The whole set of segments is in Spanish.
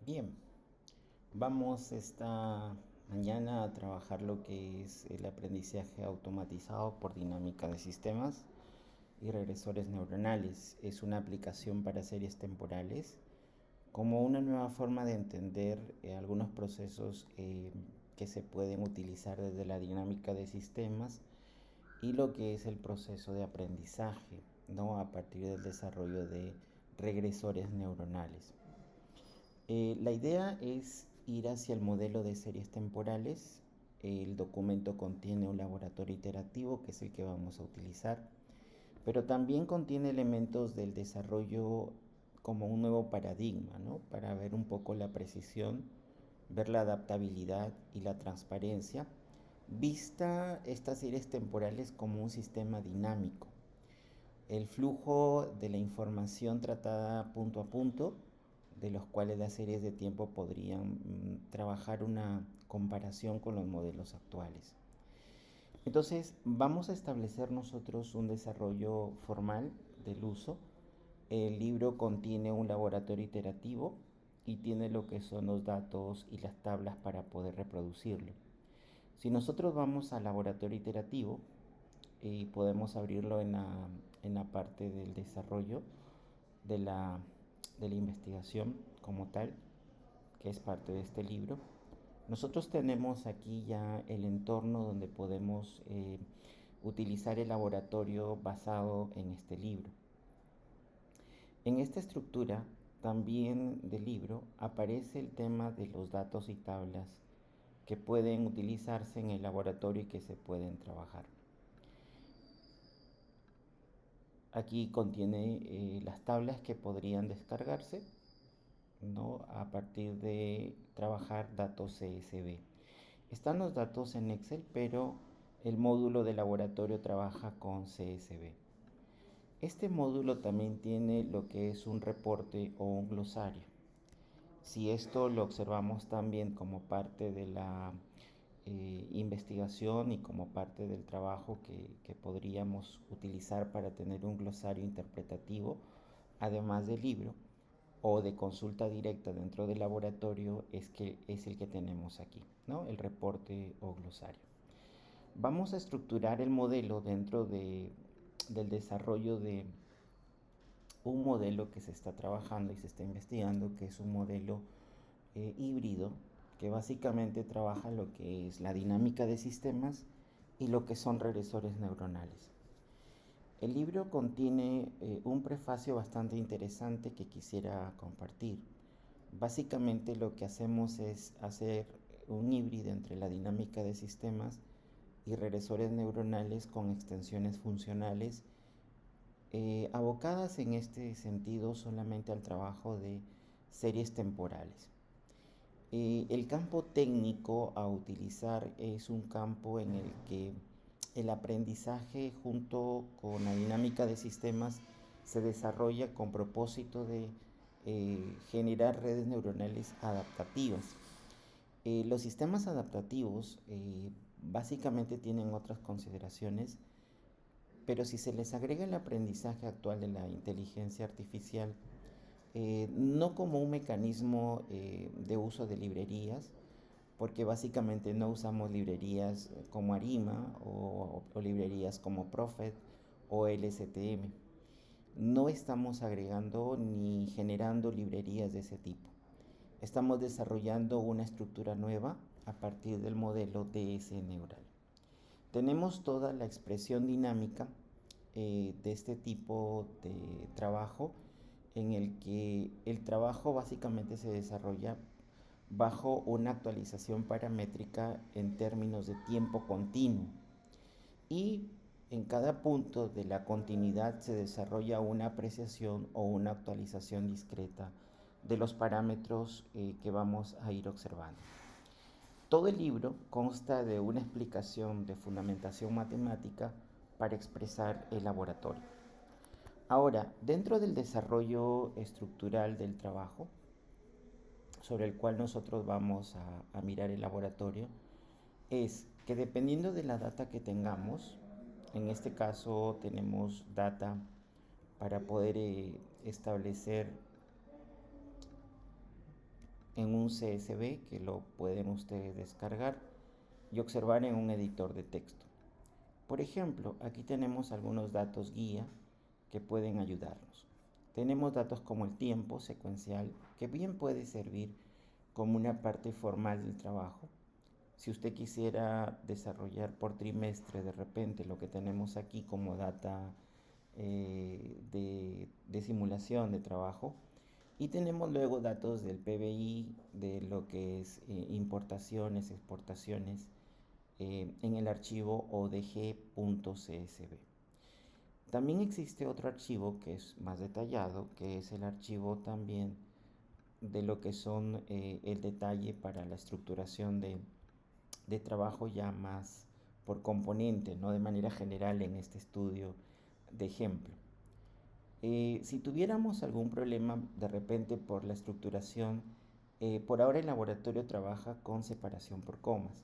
Bien, vamos esta mañana a trabajar lo que es el aprendizaje automatizado por dinámica de sistemas y regresores neuronales. Es una aplicación para series temporales como una nueva forma de entender algunos procesos que se pueden utilizar desde la dinámica de sistemas y lo que es el proceso de aprendizaje, ¿no? A partir del desarrollo de regresores neuronales. La idea es ir hacia el modelo de series temporales. El documento contiene un laboratorio iterativo, que es el que vamos a utilizar, pero también contiene elementos del desarrollo como un nuevo paradigma, ¿no? Para ver un poco la precisión, ver la adaptabilidad y la transparencia, vista estas series temporales como un sistema dinámico. El flujo de la información tratada punto a punto, de los cuales las series de tiempo podrían trabajar una comparación con los modelos actuales. Entonces, vamos a establecer nosotros un desarrollo formal del uso. El libro contiene un laboratorio iterativo y tiene lo que son los datos y las tablas para poder reproducirlo. Si nosotros vamos al laboratorio iterativo, y podemos abrirlo en la parte del desarrollo de la, de la investigación como tal, que es parte de este libro. Nosotros tenemos aquí ya el entorno donde podemos utilizar el laboratorio basado en este libro. En esta estructura también del libro aparece el tema de los datos y tablas que pueden utilizarse en el laboratorio y que se pueden trabajar. Aquí contiene las tablas que podrían descargarse, ¿no? A partir de trabajar datos CSV. Están los datos en Excel, pero el módulo de laboratorio trabaja con CSV. Este módulo también tiene lo que es un reporte o un glosario. Si esto lo observamos también como parte de la investigación y como parte del trabajo que podríamos utilizar para tener un glosario interpretativo, además del libro o de consulta directa dentro del laboratorio, es el que tenemos aquí, ¿no? El reporte o glosario. Vamos a estructurar el modelo del desarrollo de un modelo que se está trabajando y se está investigando, que es un modelo híbrido, que básicamente trabaja lo que es la dinámica de sistemas y lo que son regresores neuronales. El libro contiene un prefacio bastante interesante que quisiera compartir. Básicamente lo que hacemos es hacer un híbrido entre la dinámica de sistemas y regresores neuronales con extensiones funcionales abocadas en este sentido solamente al trabajo de series temporales. El campo técnico a utilizar es un campo en el que el aprendizaje junto con la dinámica de sistemas se desarrolla con propósito de generar redes neuronales adaptativas. Los sistemas adaptativos básicamente tienen otras consideraciones, pero si se les agrega el aprendizaje actual de la inteligencia artificial, no como un mecanismo de uso de librerías, porque básicamente no usamos librerías como Arima o librerías como Prophet o LSTM. No estamos agregando ni generando librerías de ese tipo. Estamos desarrollando una estructura nueva a partir del modelo DS neural. Tenemos toda la expresión dinámica de este tipo de trabajo en el que el trabajo básicamente se desarrolla bajo una actualización paramétrica en términos de tiempo continuo y en cada punto de la continuidad se desarrolla una apreciación o una actualización discreta de los parámetros que vamos a ir observando. Todo el libro consta de una explicación de fundamentación matemática para expresar el laboratorio. Ahora, dentro del desarrollo estructural del trabajo, sobre el cual nosotros vamos a mirar el laboratorio, es que dependiendo de la data que tengamos, en este caso tenemos data para poder establecer en un CSV que lo pueden ustedes descargar y observar en un editor de texto. Por ejemplo, aquí tenemos algunos datos guía que pueden ayudarnos. Tenemos datos como el tiempo secuencial, que bien puede servir como una parte formal del trabajo. Si usted quisiera desarrollar por trimestre de repente lo que tenemos aquí como data de simulación de trabajo, y tenemos luego datos del PBI, de lo que es importaciones, exportaciones, en el archivo odg.csv. También existe otro archivo que es más detallado, que es el archivo también de lo que son el detalle para la estructuración de trabajo ya más por componente, no de manera general en este estudio de ejemplo. Si tuviéramos algún problema de repente por la estructuración, por ahora el laboratorio trabaja con separación por comas.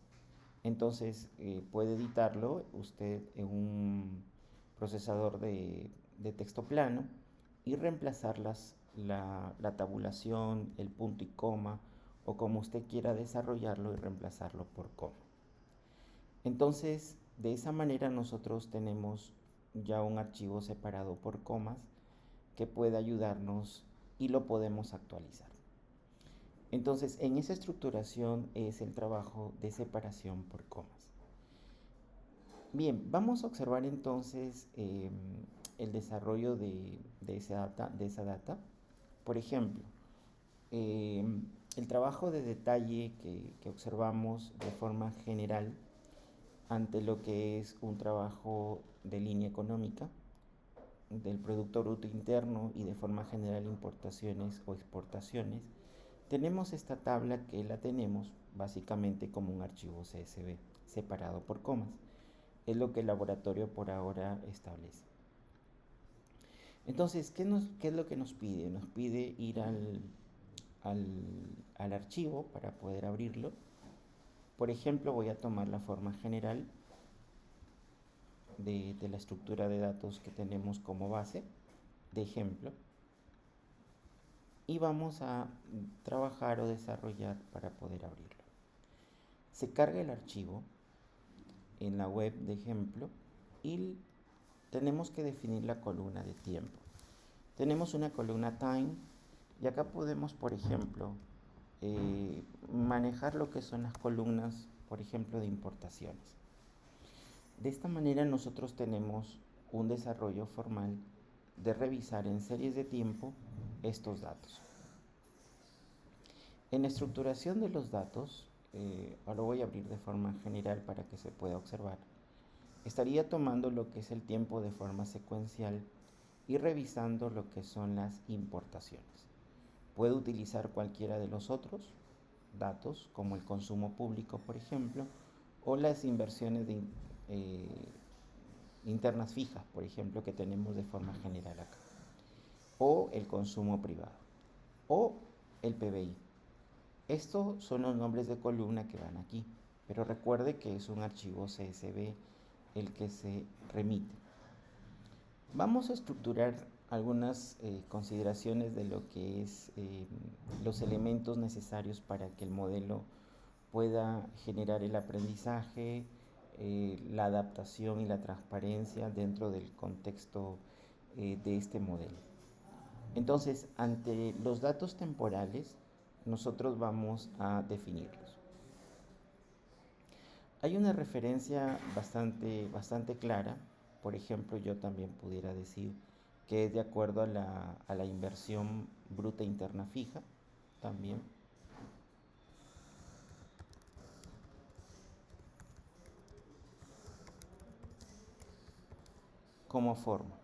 Entonces puede editarlo usted en un procesador de texto plano y reemplazar la tabulación, el punto y coma, o como usted quiera desarrollarlo y reemplazarlo por coma. Entonces, de esa manera nosotros tenemos ya un archivo separado por comas que puede ayudarnos y lo podemos actualizar. Entonces, en esa estructuración es el trabajo de separación por comas. Bien, vamos a observar entonces el desarrollo de esa data. Por ejemplo, el trabajo de detalle que observamos de forma general ante lo que es un trabajo de línea económica, del Producto Bruto Interno y de forma general importaciones o exportaciones, tenemos esta tabla que la tenemos básicamente como un archivo CSV separado por comas. Es lo que el laboratorio por ahora establece. Entonces, ¿qué es lo que nos pide? Nos pide ir al archivo para poder abrirlo. Por ejemplo, voy a tomar la forma general de la estructura de datos que tenemos como base de ejemplo y vamos a trabajar o desarrollar para poder abrirlo. Se carga el archivo en la web de ejemplo y tenemos que definir la columna de tiempo. Tenemos una columna time y acá podemos, por ejemplo, manejar lo que son las columnas, por ejemplo, de importaciones. De esta manera nosotros tenemos un desarrollo formal de revisar en series de tiempo estos datos. En la estructuración de los datos, ahora voy a abrir de forma general para que se pueda observar, estaría tomando lo que es el tiempo de forma secuencial y revisando lo que son las importaciones. Puedo utilizar cualquiera de los otros datos, como el consumo público, por ejemplo, o las inversiones internas fijas, por ejemplo, que tenemos de forma general acá, o el consumo privado, o el PBI. Estos son los nombres de columna que van aquí, pero recuerde que es un archivo CSV el que se remite. Vamos a estructurar algunas consideraciones de lo que es los elementos necesarios para que el modelo pueda generar el aprendizaje, la adaptación y la transparencia dentro del contexto de este modelo. Entonces, ante los datos temporales, nosotros vamos a definirlos. Hay una referencia bastante clara. Por ejemplo, yo también pudiera decir que es de acuerdo a la inversión bruta interna fija, también. Como forma.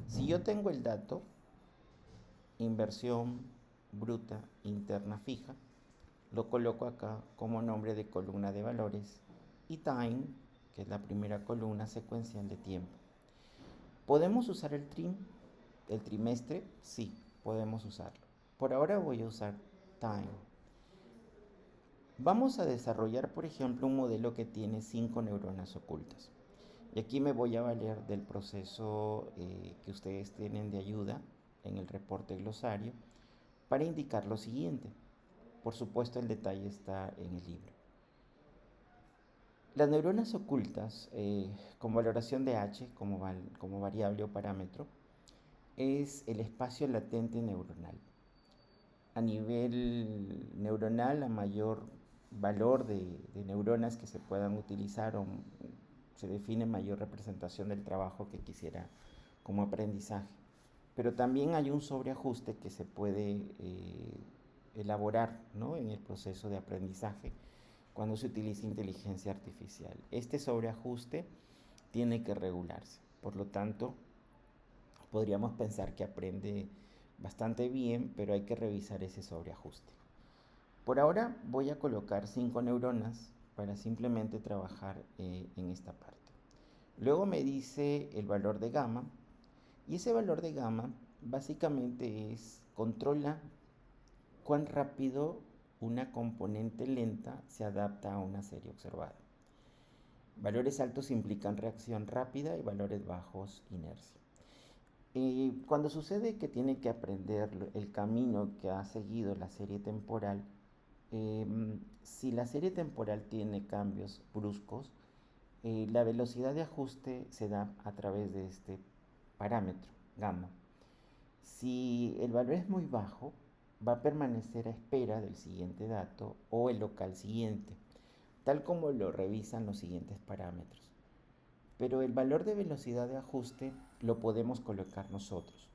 Si yo tengo el dato, inversión bruta interna fija, lo coloco acá como nombre de columna de valores y time, que es la primera columna secuencial de tiempo. ¿Podemos usar el trimestre? Sí, podemos usarlo. Por ahora voy a usar time. Vamos a desarrollar, por ejemplo, un modelo que tiene 5 neuronas ocultas. Y aquí me voy a valer del proceso que ustedes tienen de ayuda en el reporte glosario para indicar lo siguiente. Por supuesto, el detalle está en el libro. Las neuronas ocultas, con valoración de H como variable o parámetro, es el espacio latente neuronal. A nivel neuronal, a mayor valor de neuronas que se puedan utilizar, o se define mayor representación del trabajo que quisiera como aprendizaje. Pero también hay un sobreajuste que se puede elaborar, ¿no?, en el proceso de aprendizaje cuando se utiliza inteligencia artificial. Este sobreajuste tiene que regularse. Por lo tanto, podríamos pensar que aprende bastante bien, pero hay que revisar ese sobreajuste. Por ahora voy a colocar 5 neuronas para simplemente trabajar en esta parte. Luego me dice el valor de gamma, y ese valor de gamma básicamente controla cuán rápido una componente lenta se adapta a una serie observada. Valores altos implican reacción rápida y valores bajos inercia. Cuando sucede que tiene que aprender el camino que ha seguido la serie temporal, si la serie temporal tiene cambios bruscos, la velocidad de ajuste se da a través de este parámetro, gamma. Si el valor es muy bajo, va a permanecer a espera del siguiente dato o el local siguiente, tal como lo revisan los siguientes parámetros. Pero el valor de velocidad de ajuste lo podemos colocar nosotros.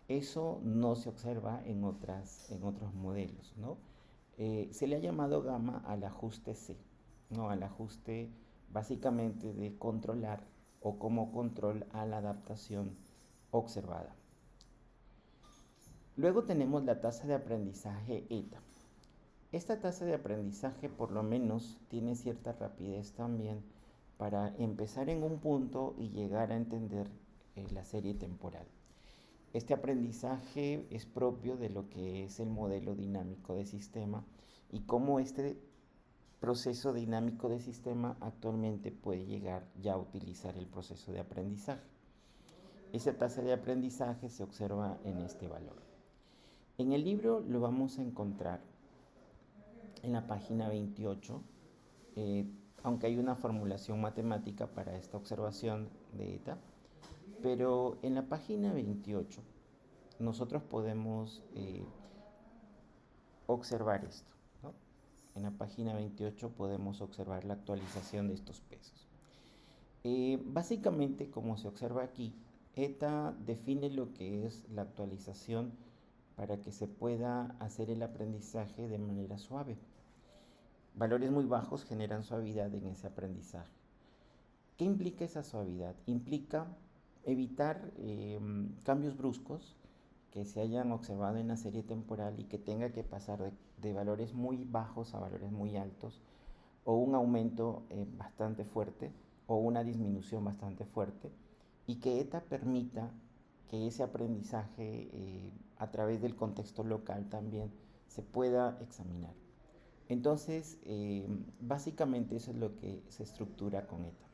Eso no se observa en otros modelos, ¿no? Se le ha llamado gamma al ajuste C, ¿no?, al ajuste básicamente de controlar o como control a la adaptación observada. Luego tenemos la tasa de aprendizaje eta. Esta tasa de aprendizaje por lo menos tiene cierta rapidez también para empezar en un punto y llegar a entender la serie temporal. Este aprendizaje es propio de lo que es el modelo dinámico de sistema y cómo este proceso dinámico de sistema actualmente puede llegar ya a utilizar el proceso de aprendizaje. Esa tasa de aprendizaje se observa en este valor. En el libro lo vamos a encontrar en la página 28, aunque hay una formulación matemática para esta observación de eta, pero en la página 28 nosotros podemos observar esto, ¿no? En la página 28 podemos observar la actualización de estos pesos. Básicamente, como se observa aquí, eta define lo que es la actualización para que se pueda hacer el aprendizaje de manera suave. Valores muy bajos generan suavidad en ese aprendizaje. ¿Qué implica esa suavidad? Implica evitar cambios bruscos que se hayan observado en la serie temporal y que tenga que pasar de valores muy bajos a valores muy altos, o un aumento bastante fuerte o una disminución bastante fuerte, y que ETA permita que ese aprendizaje a través del contexto local también se pueda examinar. Entonces, básicamente eso es lo que se estructura con ETA.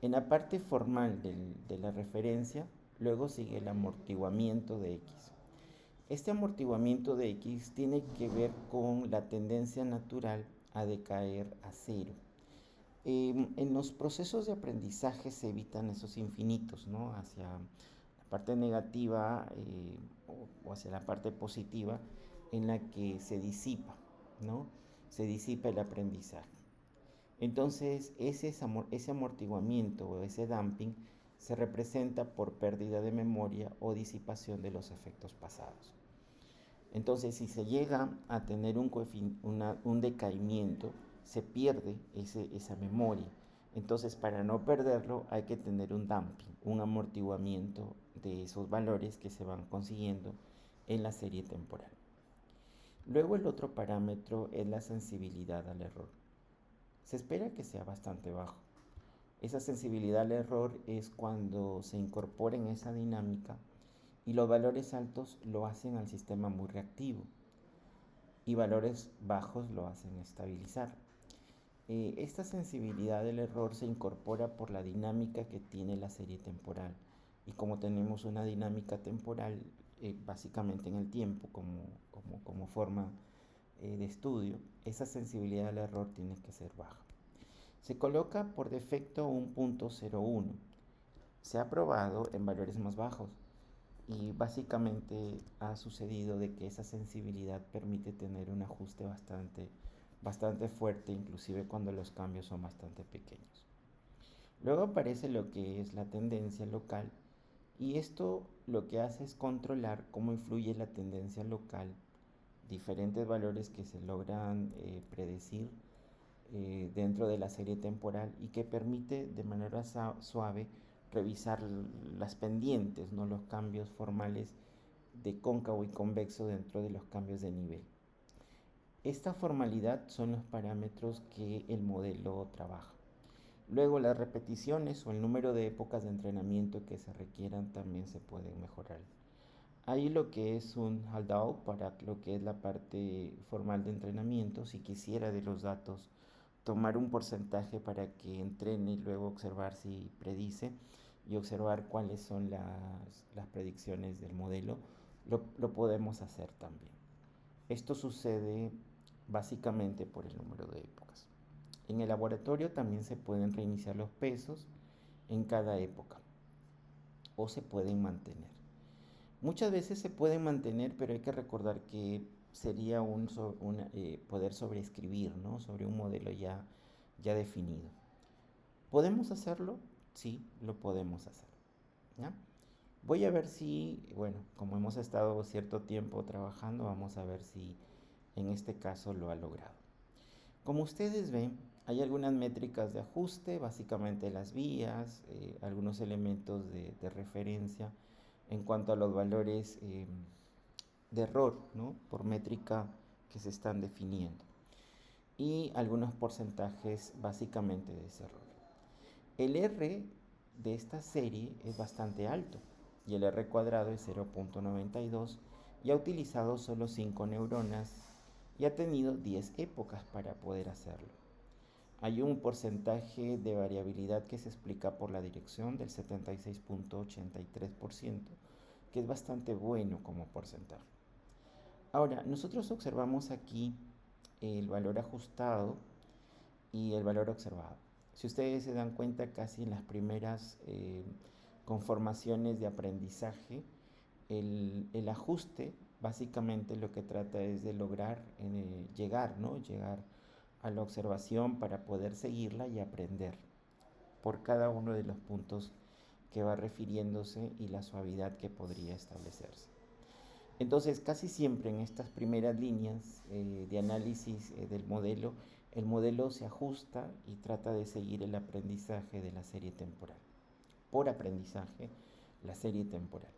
En la parte formal de la referencia, luego sigue el amortiguamiento de X. Este amortiguamiento de X tiene que ver con la tendencia natural a decaer a cero. En los procesos de aprendizaje se evitan esos infinitos, ¿no?, hacia la parte negativa o hacia la parte positiva, en la que se disipa, ¿no? Se disipa el aprendizaje. Entonces, ese amortiguamiento o ese damping se representa por pérdida de memoria o disipación de los efectos pasados. Entonces, si se llega a tener un decaimiento, se pierde esa memoria. Entonces, para no perderlo, hay que tener un damping, un amortiguamiento de esos valores que se van consiguiendo en la serie temporal. Luego, el otro parámetro es la sensibilidad al error. Se espera que sea bastante bajo. Esa sensibilidad al error es cuando se incorpora en esa dinámica y los valores altos lo hacen al sistema muy reactivo y valores bajos lo hacen estabilizar. Esta sensibilidad del error se incorpora por la dinámica que tiene la serie temporal, y como tenemos una dinámica temporal básicamente en el tiempo como forma de estudio, esa sensibilidad al error tiene que ser baja. Se coloca por defecto un punto 0,1. Se ha probado en valores más bajos y básicamente ha sucedido de que esa sensibilidad permite tener un ajuste bastante fuerte, inclusive cuando los cambios son bastante pequeños. Luego aparece lo que es la tendencia local, y esto lo que hace es controlar cómo influye la tendencia local, diferentes valores que se logran predecir dentro de la serie temporal y que permite de manera suave revisar las pendientes, ¿no? Los cambios formales de cóncavo y convexo dentro de los cambios de nivel. Esta formalidad son los parámetros que el modelo trabaja. Luego las repeticiones o el número de épocas de entrenamiento que se requieran también se pueden mejorar. Hay lo que es un holdout para lo que es la parte formal de entrenamiento. Si quisiera de los datos tomar un porcentaje para que entrene y luego observar si predice y observar cuáles son las predicciones del modelo, lo podemos hacer también. Esto sucede básicamente por el número de épocas. En el laboratorio también se pueden reiniciar los pesos en cada época o se pueden mantener. Muchas veces se pueden mantener, pero hay que recordar que sería poder sobreescribir, ¿no? Sobre un modelo ya definido. ¿Podemos hacerlo? Sí, lo podemos hacer. ¿Ya? Voy a ver si, bueno, como hemos estado cierto tiempo trabajando, vamos a ver si en este caso lo ha logrado. Como ustedes ven, hay algunas métricas de ajuste, básicamente las vías, algunos elementos de referencia en cuanto a los valores de error, ¿no? Por métrica que se están definiendo, y algunos porcentajes básicamente de ese error. El R de esta serie es bastante alto y el R cuadrado es 0,92 y ha utilizado solo 5 neuronas y ha tenido 10 épocas para poder hacerlo. Hay un porcentaje de variabilidad que se explica por la dirección del 76,83%, que es bastante bueno como porcentaje. Ahora, nosotros observamos aquí el valor ajustado y el valor observado. Si ustedes se dan cuenta, casi en las primeras conformaciones de aprendizaje, el ajuste básicamente lo que trata es de lograr llegar, ¿no? Llegar a la observación para poder seguirla y aprender por cada uno de los puntos que va refiriéndose y la suavidad que podría establecerse. Entonces, casi siempre en estas primeras líneas de análisis del modelo, el modelo se ajusta y trata de seguir el aprendizaje de la serie temporal. Por aprendizaje, la serie temporal.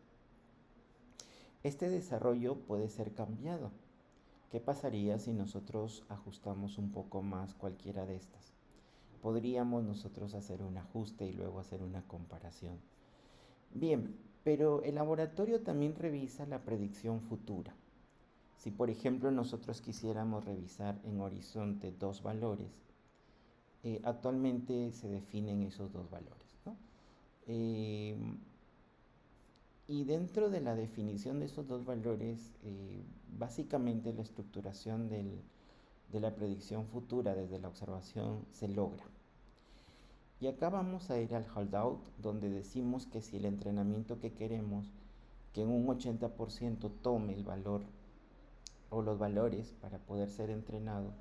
Este desarrollo puede ser cambiado. ¿Qué pasaría si nosotros ajustamos un poco más cualquiera de estas? Podríamos nosotros hacer un ajuste y luego hacer una comparación. Bien, pero el laboratorio también revisa la predicción futura. Si por ejemplo nosotros quisiéramos revisar en horizonte dos valores, actualmente se definen esos dos valores, ¿no? Y dentro de la definición de esos dos valores, básicamente la estructuración de la predicción futura desde la observación se logra. Y acá vamos a ir al holdout, donde decimos que si el entrenamiento que queremos, que en un 80% tome el valor o los valores para poder ser entrenado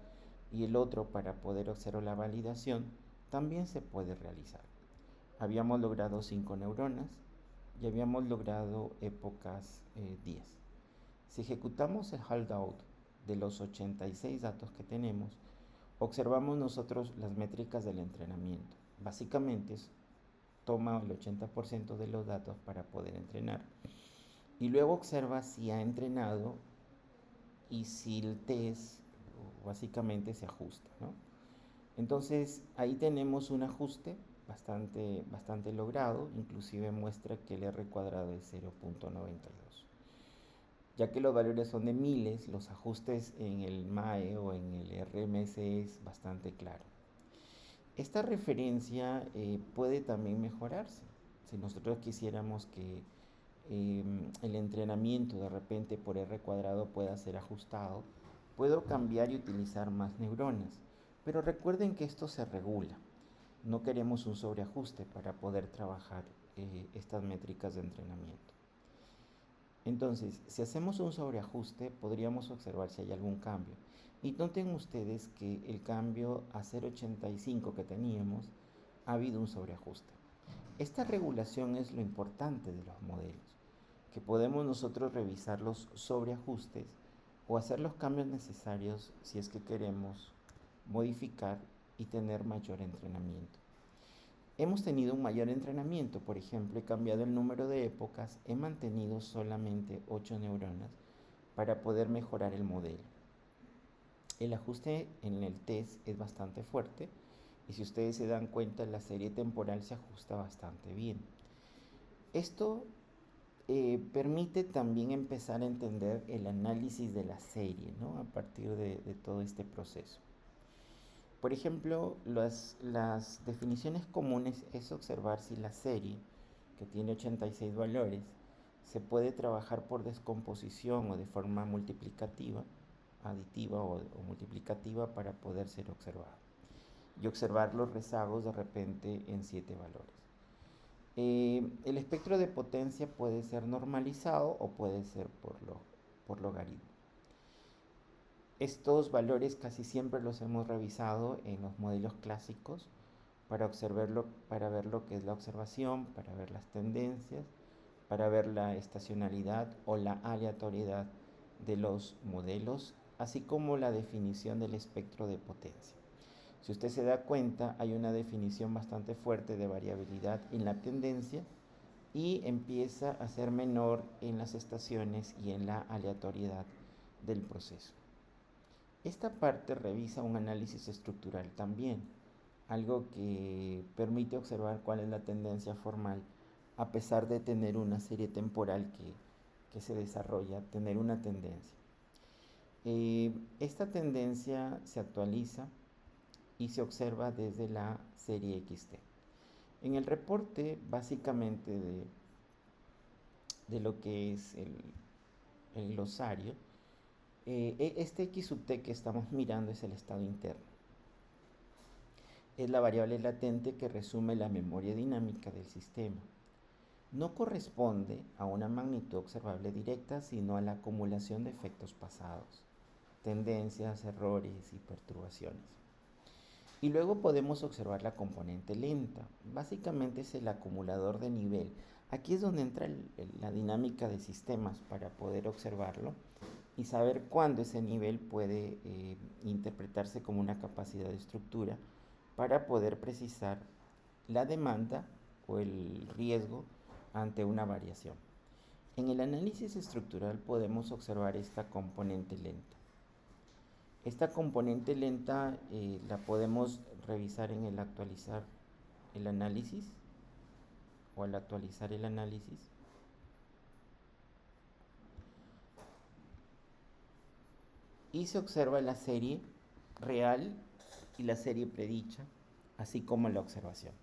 y el otro para poder hacer la validación, también se puede realizar. Habíamos logrado 5 neuronas y habíamos logrado épocas 10. Si ejecutamos el holdout de los 86 datos que tenemos, observamos nosotros las métricas del entrenamiento. Básicamente toma el 80% de los datos para poder entrenar y luego observa si ha entrenado y si el test básicamente se ajusta, ¿no? Entonces ahí tenemos un ajuste bastante logrado, inclusive muestra que el R cuadrado es 0,92. Ya que los valores son de miles, los ajustes en el MAE o en el RMS es bastante claro. Esta referencia puede también mejorarse. Si nosotros quisiéramos que el entrenamiento de repente por R cuadrado pueda ser ajustado, puedo cambiar y utilizar más neuronas, pero recuerden que esto se regula. No queremos un sobreajuste para poder trabajar estas métricas de entrenamiento. Entonces, si hacemos un sobreajuste, podríamos observar si hay algún cambio. Y noten ustedes que el cambio a 0,85 que teníamos, ha habido un sobreajuste. Esta regulación es lo importante de los modelos, que podemos nosotros revisar los sobreajustes o hacer los cambios necesarios si es que queremos modificar y tener mayor entrenamiento. Hemos tenido un mayor entrenamiento, por ejemplo, he cambiado el número de épocas, he mantenido solamente 8 neuronas para poder mejorar el modelo. El ajuste en el test es bastante fuerte y si ustedes se dan cuenta, la serie temporal se ajusta bastante bien. Esto permite también empezar a entender el análisis de la serie, ¿no? A partir de todo este proceso. Por ejemplo, las definiciones comunes es observar si la serie, que tiene 86 valores, se puede trabajar por descomposición o de forma multiplicativa, aditiva o multiplicativa para poder ser observado. Y observar los rezagos de repente en 7 valores. El espectro de potencia puede ser normalizado o puede ser por logaritmo. Estos valores casi siempre los hemos revisado en los modelos clásicos para ver lo que es la observación, para ver las tendencias, para ver la estacionalidad o la aleatoriedad de los modelos, así como la definición del espectro de potencia. Si usted se da cuenta, hay una definición bastante fuerte de variabilidad en la tendencia y empieza a ser menor en las estaciones y en la aleatoriedad del proceso. Esta parte revisa un análisis estructural también, algo que permite observar cuál es la tendencia formal a pesar de tener una serie temporal que se desarrolla, tener una tendencia. Esta tendencia se actualiza y se observa desde la serie XT. En el reporte básicamente de lo que es el glosario, este X sub t que estamos mirando es el estado interno. Es la variable latente que resume la memoria dinámica del sistema. No corresponde a una magnitud observable directa, sino a la acumulación de efectos pasados, tendencias, errores y perturbaciones. Y luego podemos observar la componente lenta. Básicamente es el acumulador de nivel. Aquí es donde entra la dinámica de sistemas para poder observarlo y saber cuándo ese nivel puede interpretarse como una capacidad de estructura para poder precisar la demanda o el riesgo ante una variación. En el análisis estructural podemos observar esta componente lenta. Esta componente lenta la podemos revisar en el actualizar el análisis o al actualizar el análisis. Y se observa la serie real y la serie predicha, así como la observación.